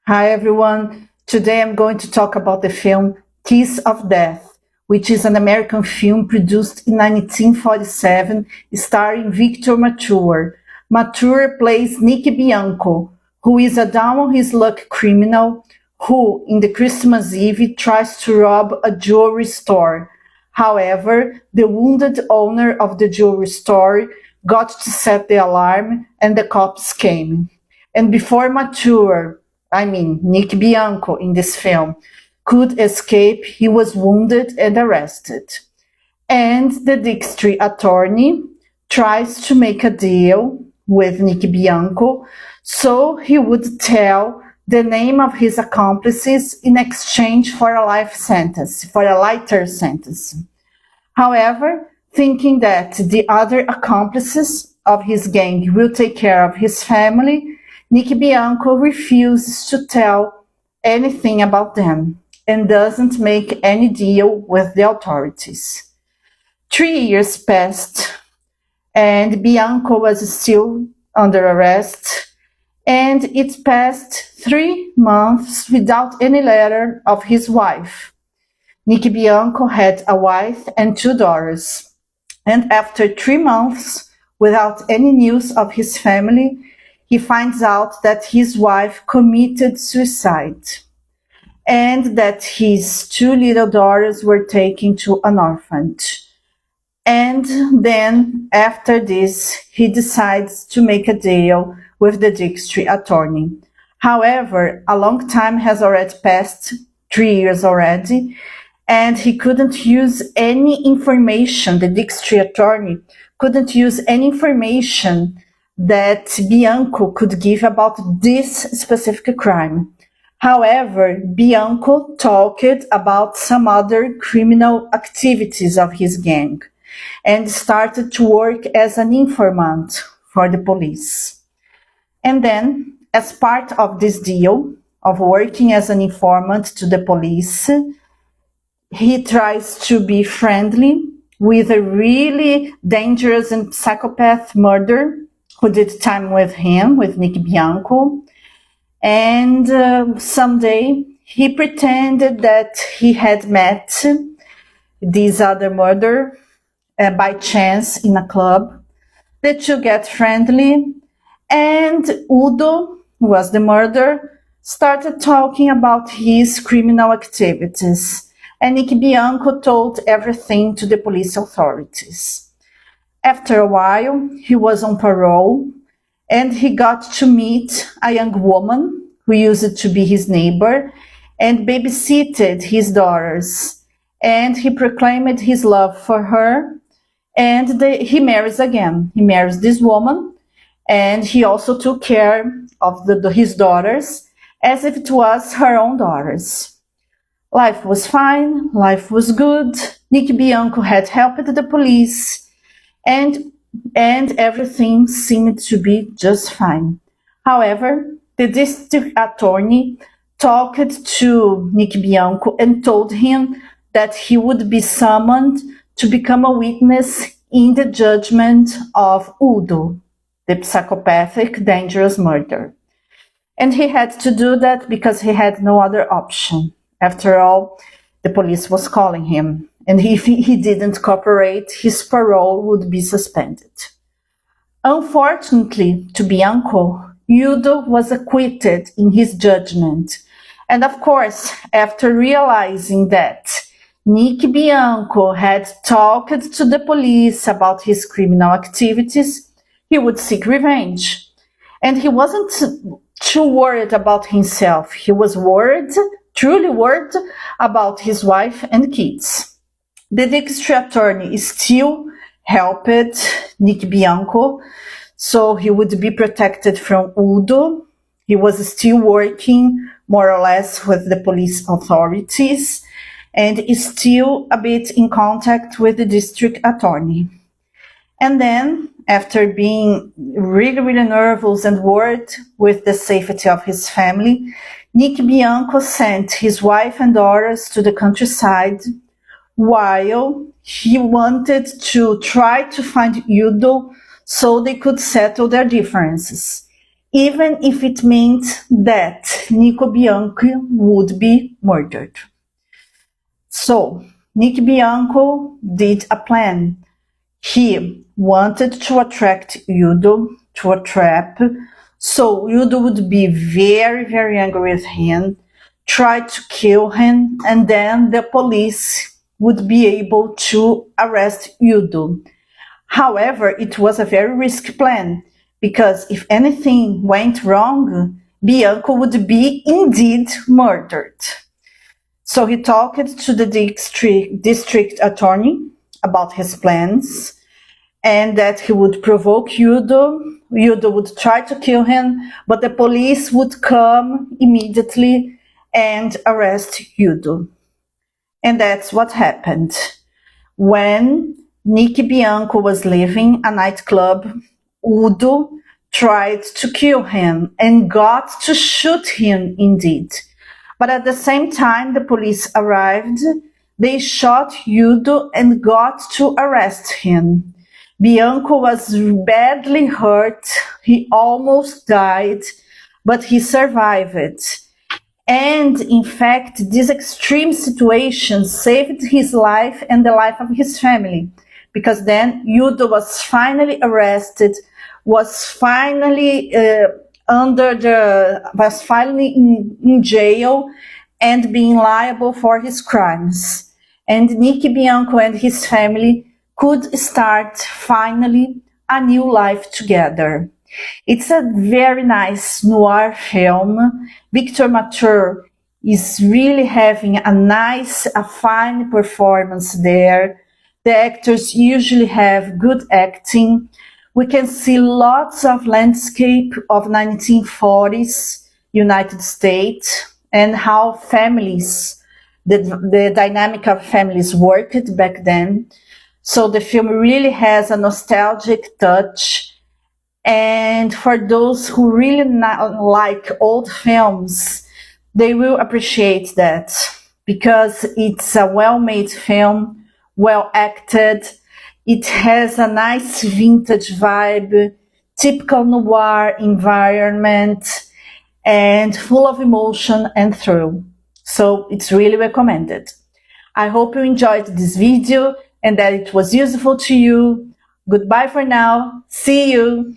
Hi everyone. Today I'm going to talk about the film Kiss of Death, which is an American film produced in 1947 starring Victor Mature. Mature plays Nick Bianco, who is a down-on-his-luck criminal who, in the Christmas Eve, tries to rob a jewelry store. However, the wounded owner of the jewelry store got to set the alarm and the cops came. And before Nick Bianco in this film, could escape, he was wounded and arrested. And the district attorney tries to make a deal with Nick Bianco so he would tell the name of his accomplices in exchange for a lighter sentence. However, thinking that the other accomplices of his gang will take care of his family, Nick Bianco refuses to tell anything about them and doesn't make any deal with the authorities. 3 years passed and Bianco was still under arrest, and it passed 3 months without any letter of his wife. Nick Bianco had a wife and 2 daughters, and after 3 months without any news of his family, he finds out that his wife committed suicide and that his 2 little daughters were taken to an orphanage. And then, after this, he decides to make a deal with the district attorney. However, a long time has already passed, 3 years already, and he couldn't use any information, the district attorney couldn't use any information that Bianco could give about this specific crime. However, Bianco talked about some other criminal activities of his gang and started to work as an informant for the police. And then, as part of this deal of working as an informant to the police, he tries to be friendly with a really dangerous and psychopath murderer who did time with him, with Nick Bianco. And someday he pretended that he had met this other murderer by chance in a club. The two get friendly, and Udo, who was the murderer, started talking about his criminal activities, and Nick Bianco told everything to the police authorities. After a while, he was on parole, and he got to meet a young woman who used to be his neighbor and babysitted his daughters, and he proclaimed his love for her, and he marries again. He marries this woman, and he also took care of his daughters as if it was her own daughters. Life was fine, life was good. Nick Bianco had helped the police, and everything seemed to be just fine. However, the district attorney talked to Nick Bianco and told him that he would be summoned to become a witness in the judgment of Udo, the psychopathic, dangerous murderer. And he had to do that because he had no other option. After all, the police was calling him, and if he didn't cooperate, his parole would be suspended. Unfortunately to Bianco, Udo was acquitted in his judgment. And of course, after realizing that Nick Bianco had talked to the police about his criminal activities, he would seek revenge. And he wasn't too worried about himself. He was truly worried about his wife and kids. The district attorney still helped Nick Bianco, so he would be protected from Udo. He was still working more or less with the police authorities and is still a bit in contact with the district attorney. And then, after being really, really nervous and worried with the safety of his family, Nick Bianco sent his wife and daughters to the countryside while he wanted to try to find Udo so they could settle their differences. even if it meant that Nico Bianco would be murdered. So, Nick Bianco did a plan. He wanted to attract Udo to a trap, so Udo would be very, very angry with him, try to kill him, and then the police would be able to arrest Udo. However, it was a very risky plan, because if anything went wrong, Bianco would be indeed murdered. So he talked to the district attorney about his plans, and that he would provoke Udo. Udo would try to kill him, but the police would come immediately and arrest Udo. And that's what happened. When Nicky Bianco was leaving a nightclub, Udo tried to kill him and got to shoot him indeed. But at the same time the police arrived, they shot Udo and got to arrest him. Bianco was badly hurt, he almost died, but he survived. And in fact, this extreme situation saved his life and the life of his family, because then Udo was finally arrested, was finally in jail and being liable for his crimes. And Nicky Bianco and his family could start finally a new life together. It's a very nice noir film. Victor Mature is really having a fine performance there. The actors usually have good acting. We can see lots of landscape of 1940s United States and how families, the dynamic of families worked back then. So the film really has a nostalgic touch. And for those who really like old films, they will appreciate that, because it's a well-made film, well acted. It has a nice vintage vibe, typical noir environment, and full of emotion and thrill. So it's really recommended. I hope you enjoyed this video and that it was useful to you. Goodbye for now. See you.